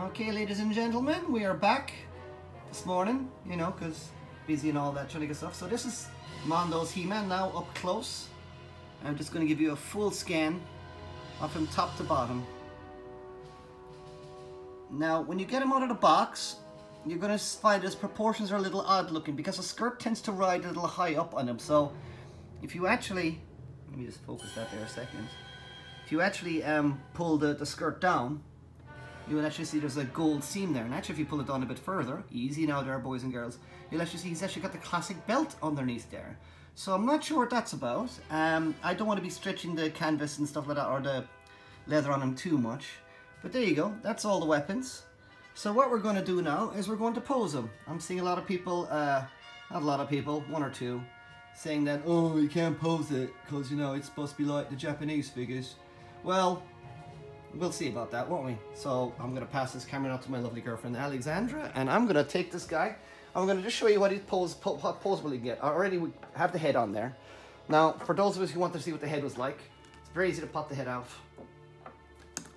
Okay, ladies and gentlemen, we are back this morning, you know, because busy and all that trying to get stuff. So this is Mondo's He-Man now up close. I'm just going to give you a full scan of him top to bottom. Now, when you get him out of the box, you're going to find his proportions are a little odd looking because the skirt tends to ride a little high up on him. So if you actually, let me just focus that there a second. If you actually pull the skirt down, you will actually see there's a gold seam there. And actually, if you pull it down a bit further, easy now there, boys and girls, you'll actually see he's actually got the classic belt underneath there. So I'm not sure what that's about. I don't want to be stretching the canvas and stuff like that, or the leather on him too much. But there you go, that's all the weapons. So what we're going to do now is we're going to pose him. I'm seeing a lot of people, not a lot of people, one or two, saying that, oh, you can't pose it because, you know, it's supposed to be like the Japanese figures. Well, we'll see about that, won't we? So I'm going to pass this camera out to my lovely girlfriend Alexandra, and I'm going to take this guy. I'm going to just show you what what poseable you get. I already have the head on there. Now, for those of us who want to see what the head was like, it's very easy to pop the head out.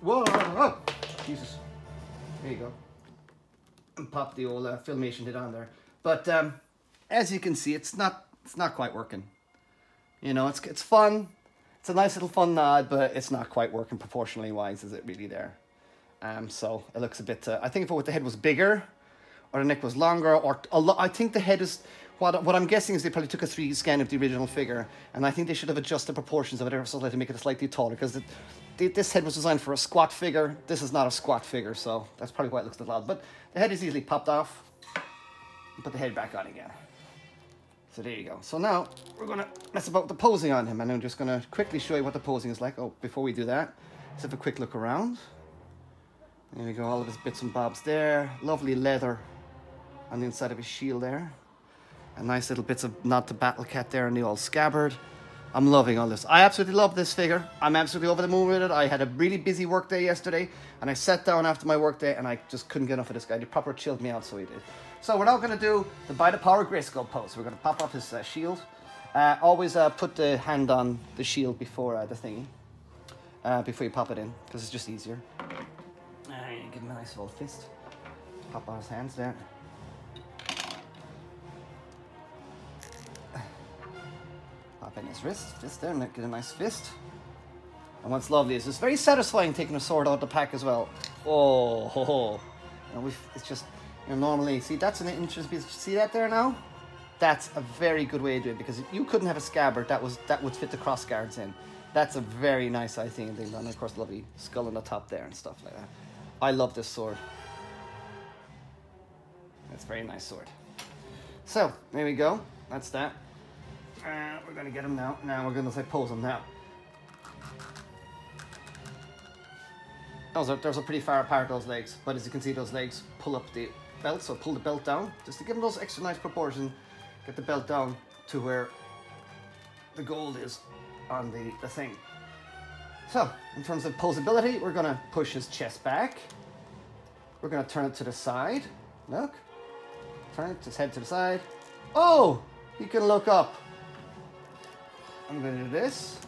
Whoa! Oh, Jesus. There you go. And pop the old filmation head on there. But as you can see, it's not quite working. You know, it's fun. It's a nice little fun nod, but it's not quite working proportionally wise, is it really there? So it looks a bit, I think if the head was bigger, or the neck was longer, or I think the head is, what I'm guessing is they probably took a 3D scan of the original figure, and I think they should have adjusted proportions of it ever so slightly to make it slightly taller, because this head was designed for a squat figure. This is not a squat figure, so that's probably why it looks a little odd. But the head is easily popped off, and put the head back on again. So there you go. So now we're going to mess about the posing on him, and I'm just going to quickly show you what the posing is like. Oh, before we do that, let's have a quick look around. There we go, all of his bits and bobs there. Lovely leather on the inside of his shield there. And nice little bits of nod to Battle Cat there in the old scabbard. I'm loving all this. I absolutely love this figure. I'm absolutely over the moon with it. I had a really busy work day yesterday, and I sat down after my work day, and I just couldn't get enough of this guy. He proper chilled me out, so he did. So we're now going to do the By the Power Grayskull pose. We're going to pop off his shield. Always put the hand on the shield before the thingy, before you pop it in, because it's just easier. Give him a nice full fist. Pop on his hands there. Pop in his wrist there, and get a nice fist. And what's lovely is it's very satisfying taking a sword out of the pack as well. Oh, ho, ho. You know, it's just, you know, normally, see, that's an interesting piece. See that there now? That's a very good way to do it, because you couldn't have a scabbard that would fit the cross guards in. That's a very nice, I think, thing done. And of course, lovely skull on the top there and stuff like that. I love this sword. That's a very nice sword. So, there we go. That's that. We're going to get him now. Now we're going to pose him now. Those are pretty far apart, those legs. But as you can see, those legs pull up the belt. So pull the belt down, just to give him those extra nice proportions. Get the belt down to where the gold is on the thing. So, in terms of poseability, we're going to push his chest back. We're going to turn it to the side. Look. Turn it, his head to the side. Oh! He can look up. I'm going to do this.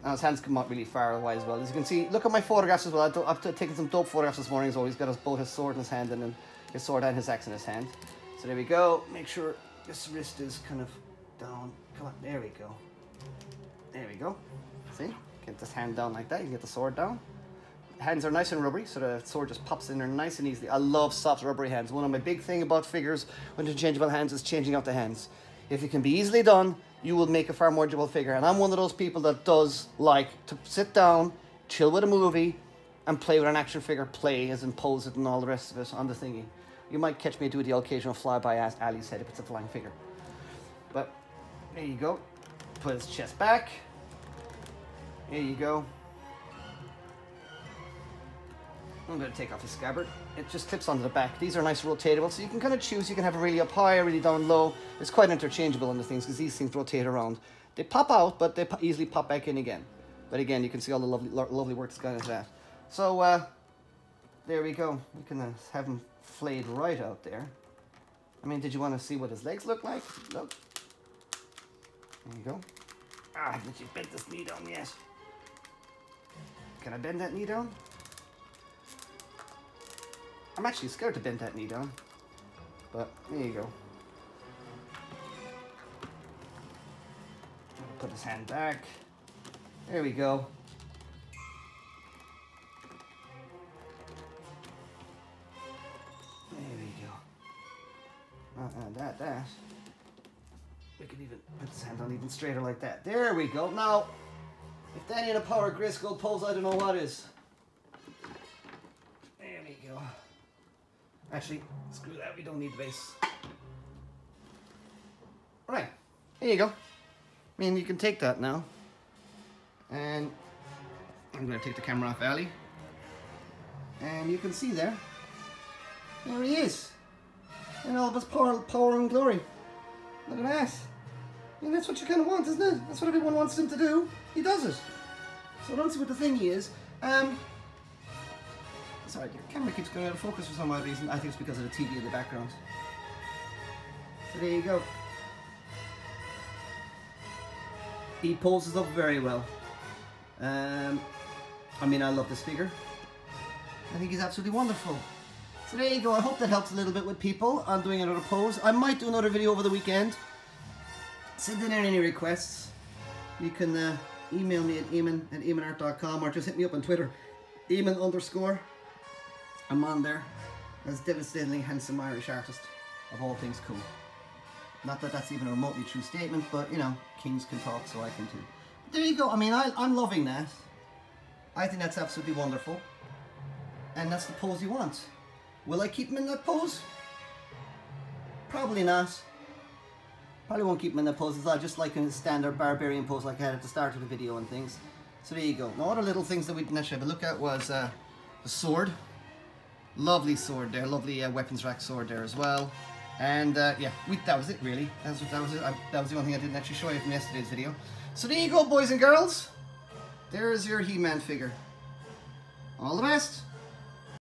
Now his hands come out really far away as well. As you can see, look at my photographs as well. I've taken some dope photographs this morning as well. He's got both his sword in his hand and then his sword and his axe in his hand. So there we go. Make sure this wrist is kind of down. Come on, there we go. There we go. See? Get this hand down like that. You can get the sword down. Hands are nice and rubbery, so the sword just pops in there nice and easily. I love soft rubbery hands. One of my big thing about figures with interchangeable hands is changing out the hands. If it can be easily done, you will make a far more enjoyable figure. And I'm one of those people that does like to sit down, chill with a movie, and play with an action figure, play as in pose it and all the rest of it on the thingy. You might catch me do the occasional flyby at Ali's head if it's a flying figure. But there you go. Put his chest back. There you go. I'm going to take off his scabbard. It just clips onto the back. These are nice rotatable, so you can kind of choose. You can have it really up high or really down low. It's quite interchangeable on the things because these things rotate around. They pop out, but they easily pop back in again. But again, you can see all the lovely work that's gone into that. So there we go. You can have him flayed right out there. I mean, did you want to see what his legs look like? Look. There you go. Ah, did you bend this knee down yet? Can I bend that knee down? I'm actually scared to bend that knee down. But there you go. Put his hand back. There we go. There we go. That. We can even put his hand on even straighter like that. There we go. Now, if that ain't a power Grayskull pose, I don't know what is. There we go. Actually, screw that. We don't need the base. Right. There you go. I mean, you can take that now. And I'm going to take the camera off Ali. And you can see there. There he is. In all of his power and glory. Look at that. I mean, that's what you kind of want, isn't it? That's what everyone wants him to do. He does it. So I don't see what the thingy is. Sorry, the camera keeps going out of focus for some odd reason. I think it's because of the TV in the background. So there you go. He poses up very well. I mean, I love this figure. I think he's absolutely wonderful. So there you go. I hope that helps a little bit with people on doing another pose. I might do another video over the weekend. Send in any requests. You can email me at eamon@eamonart.com or just hit me up on Twitter. Eamon_. I'm on there as devastatingly handsome Irish artist of all things cool. Not that that's even a remotely true statement, but you know, kings can talk, so I can too. But there you go. I mean, I'm loving that. I think that's absolutely wonderful. And that's the pose you want. Will I keep him in that pose? Probably not. Probably won't keep him in that pose. I'll just like a standard barbarian pose like I had at the start of the video and things. So there you go. Now, other little things that we didn't actually have a look at was the sword. Lovely sword there. Lovely weapons rack sword there as well. And yeah, that was it really. That was it. That was the only thing I didn't actually show you from yesterday's video. So there you go, boys and girls. There's your He-Man figure. All the best.